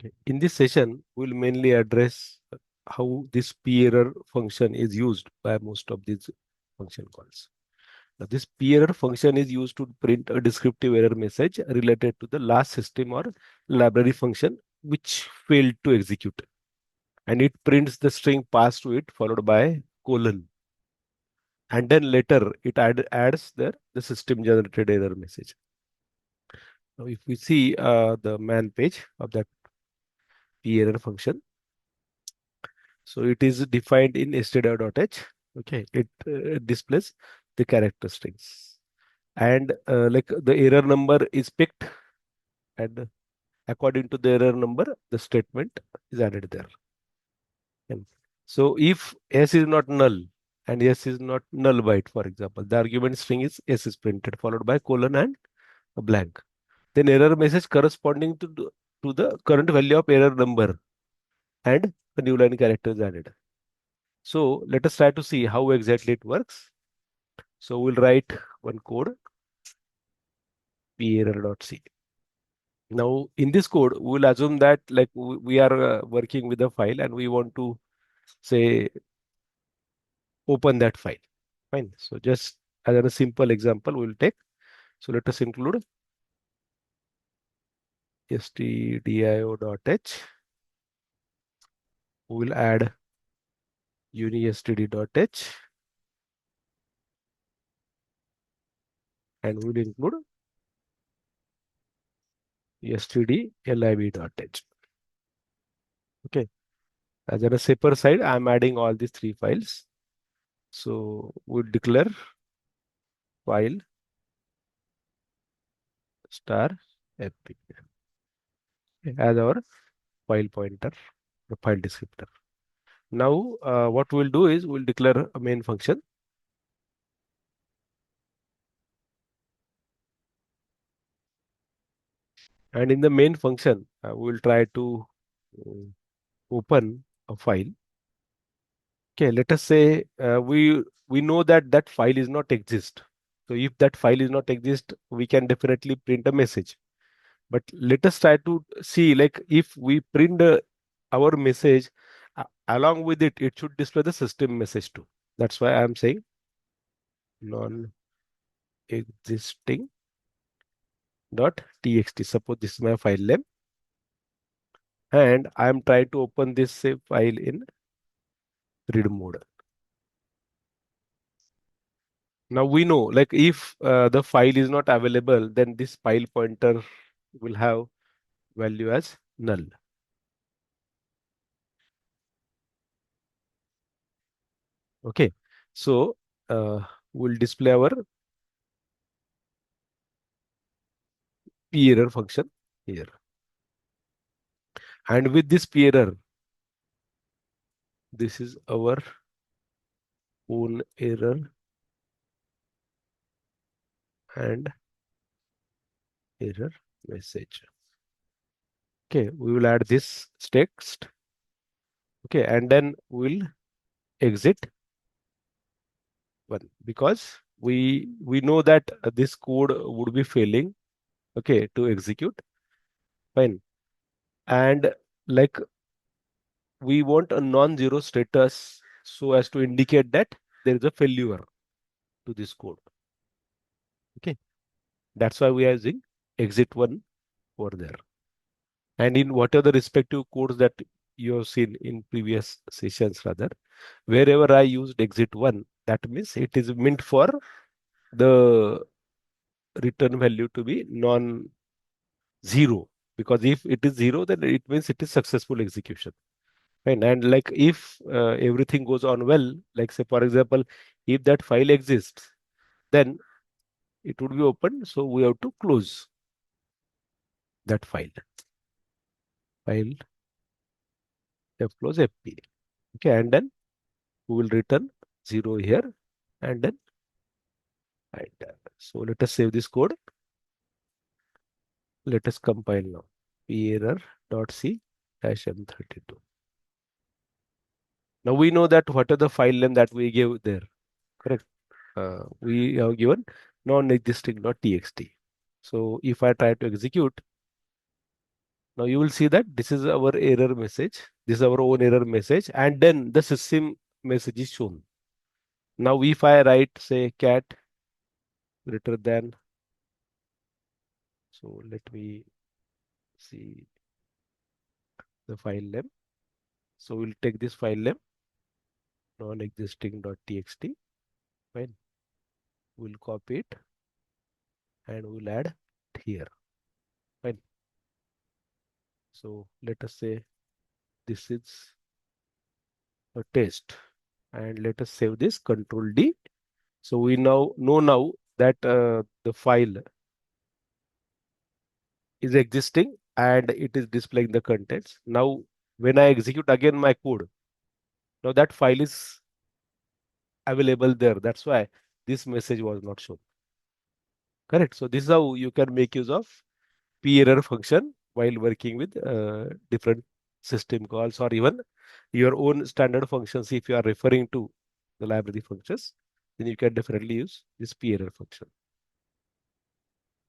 Okay. In this session, we'll mainly address how this perror function is used by most of these function calls. Now, this perror function is used to print a descriptive error message related to the last system or library function which failed to execute. And it prints the string passed to it followed by colon. And then later it adds the system generated error message. Now, if we see the man page of that perror function, so it is defined in stdio.h. Okay, it displays the character strings, and like the error number is picked, and according to the error number, the statement is added there. And so if s is not null and s is not null byte, for example, the argument string is s is printed followed by colon and a blank. Then error message corresponding to the current value of error number and a new line character is added. So let us try to see how exactly it works. So we'll write one code, perror.c. Now in this code, we'll assume that like we are working with a file and we want to say open that file. Fine. So just as a simple example, we'll take. So let us include stdio.h. We'll add unistd.h and we'll include stdlib.h. Okay. As a separate side, I'm adding all these three files. So we'll declare file star fp as our file pointer, the file descriptor. Now, what we'll do is we'll declare a main function. And in the main function, we'll try to open a file. Okay, let us say we know that that file is not exist. So if that file is not exist, we can definitely print a message. But let us try to see like if we print our message along with it, it should display the system message too. That's why I'm saying non-existing dot txt. Suppose this is my file name, and I'm trying to open this say, file in read mode. Now we know like if the file is not available, then this file pointer will have value as null. Okay, so we'll display our perror function here. And with this perror, this is our own error and error message. Okay, we will add this text. Okay, and then we'll exit one because we know that this code would be failing. Okay, to execute. Fine. And like we want a non-zero status so as to indicate that there is a failure to this code. Okay, that's why we are using exit one over there. And in whatever the respective codes that you have seen in previous sessions, rather, wherever I used exit one, that means it is meant for the return value to be non-zero. Because if it is zero, then it means it is successful execution. Right? And like if everything goes on well, like say for example, if that file exists, then it would be open. So we have to close that file. File fclose fp. Okay, and then we will return 0 here and then enter. So let us save this code. Let us compile now. perror.c -m32. Now we know that what are the file name that we gave there. Correct. We have given non-existing.txt. So if I try to execute, Now you will see that this is our error message. This is our own error message, and then the system message is shown. Now if I write say cat greater than, so let me see the file name. So we'll take this file name non-existing.txt. Fine. We'll copy it and we'll add it here. Fine. So let us say this is a test, and let us save this Control D. So we now know now that the file is existing and it is displaying the contents. Now when I execute again my code, now that file is available there. That's why this message was not shown. Correct. So this is how you can make use of perror function while working with different system calls or even your own standard functions. If you are referring to the library functions, then you can definitely use this perror function.